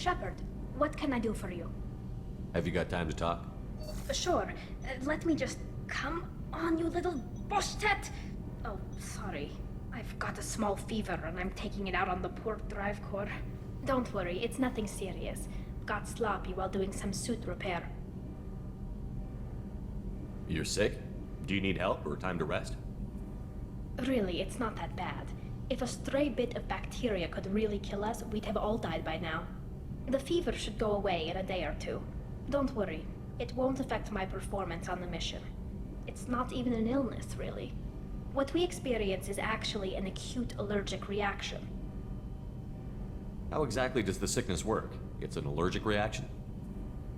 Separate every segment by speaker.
Speaker 1: Shepard, what can I do for you?
Speaker 2: Have you got time to talk?
Speaker 1: Sure. Let me just... Come on, you little bushtet! Oh, sorry. I've got a small fever and I'm taking it out on the poor drive core. Don't worry, it's nothing serious. Got sloppy while doing some suit repair.
Speaker 2: You're sick? Do you need help or time to rest?
Speaker 1: Really, it's not that bad. If a stray bit of bacteria could really kill us, we'd have all died by now. The fever should go away in a day or two. Don't worry, it won't affect my performance on the mission. It's not even an illness, really. What we experience is actually an acute allergic reaction.
Speaker 2: How exactly does the sickness work? It's an allergic reaction?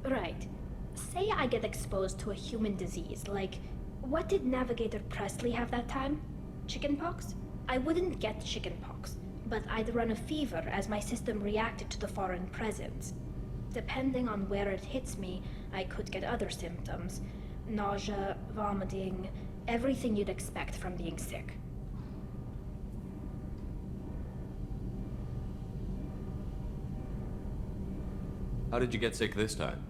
Speaker 1: Right. Say I get exposed to a human disease, like... What did Navigator Presley have that time? Chickenpox? I wouldn't get chickenpox, but I'd run a fever as my system reacted to the foreign presence. Depending on where it hits me, I could get other symptoms. Nausea, vomiting, everything you'd expect from being sick.
Speaker 2: How did you get sick this time?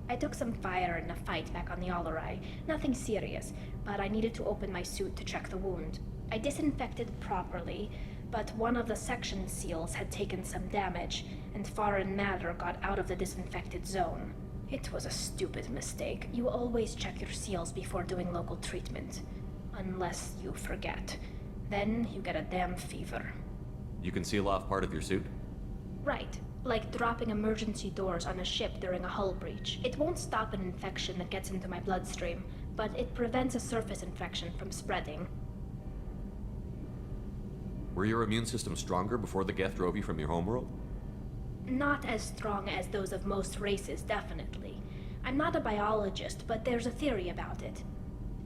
Speaker 1: I took some fire in a fight back on the Tali'Zorah. Nothing serious, but I needed to open my suit to check the wound. I disinfected properly, but one of the section seals had taken some damage, and foreign matter got out of the disinfected zone. It was a stupid mistake. You always check your seals before doing local treatment. Unless you forget. Then you get a damn fever.
Speaker 2: You can seal off part of your suit?
Speaker 1: Right. Like dropping emergency doors on a ship during a hull breach. It won't stop an infection that gets into my bloodstream, but it prevents a surface infection from spreading.
Speaker 2: Were your immune system stronger before the Geth drove you from your homeworld?
Speaker 1: Not as strong as those of most races, definitely. I'm not a biologist, but there's a theory about it.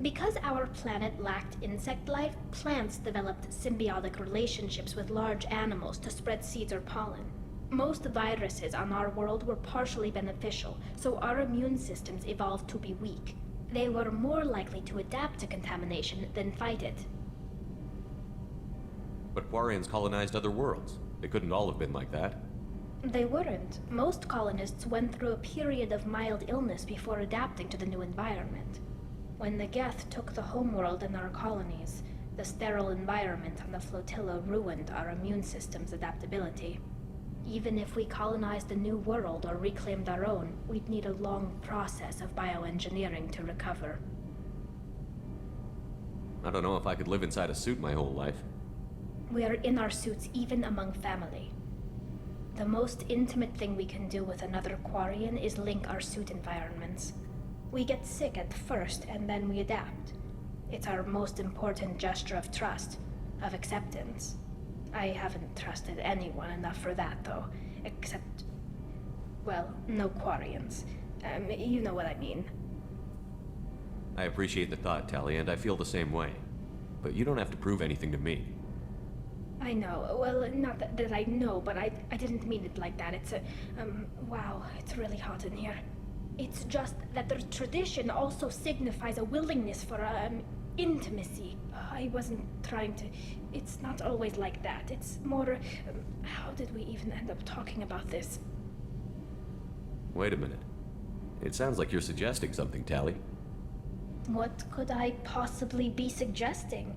Speaker 1: Because our planet lacked insect life, plants developed symbiotic relationships with large animals to spread seeds or pollen. Most viruses on our world were partially beneficial, so our immune systems evolved to be weak. They were more likely to adapt to contamination than fight it.
Speaker 2: But Quarians colonized other worlds. They couldn't all have been like that.
Speaker 1: They weren't. Most colonists went through a period of mild illness before adapting to the new environment. When the Geth took the homeworld and our colonies, the sterile environment on the flotilla ruined our immune system's adaptability. Even if we colonized a new world or reclaimed our own, we'd need a long process of bioengineering to recover.
Speaker 2: I don't know if I could live inside a suit my whole life.
Speaker 1: We are in our suits even among family. The most intimate thing we can do with another Quarian is link our suit environments. We get sick at first and then we adapt. It's our most important gesture of trust, of acceptance. I haven't trusted anyone enough for that, though. Except... well, no Quarians. You know what I mean.
Speaker 2: I appreciate the thought, Tali, and I feel the same way. But you don't have to prove anything to me.
Speaker 1: I know. Well, not that I know, but I didn't mean it like that. It's a... wow, it's really hot in here. It's just that the tradition also signifies a willingness for, intimacy. I wasn't trying to... It's not always like that. It's more... how did we even end up talking about this?
Speaker 2: Wait a minute. It sounds like you're suggesting something, Tali.
Speaker 1: What could I possibly be suggesting?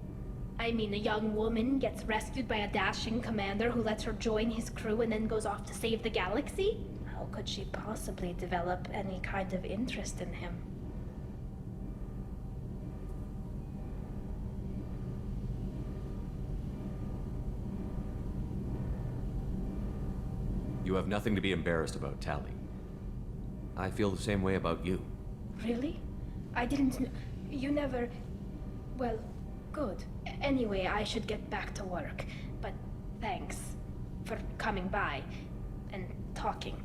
Speaker 1: I mean, a young woman gets rescued by a dashing commander who lets her join his crew and then goes off to save the galaxy? How could she possibly develop any kind of interest in him?
Speaker 2: You have nothing to be embarrassed about, Tali. I feel the same way about you.
Speaker 1: Really? I didn't... You never... Well, good. Anyway, I should get back to work. But thanks for coming by and talking.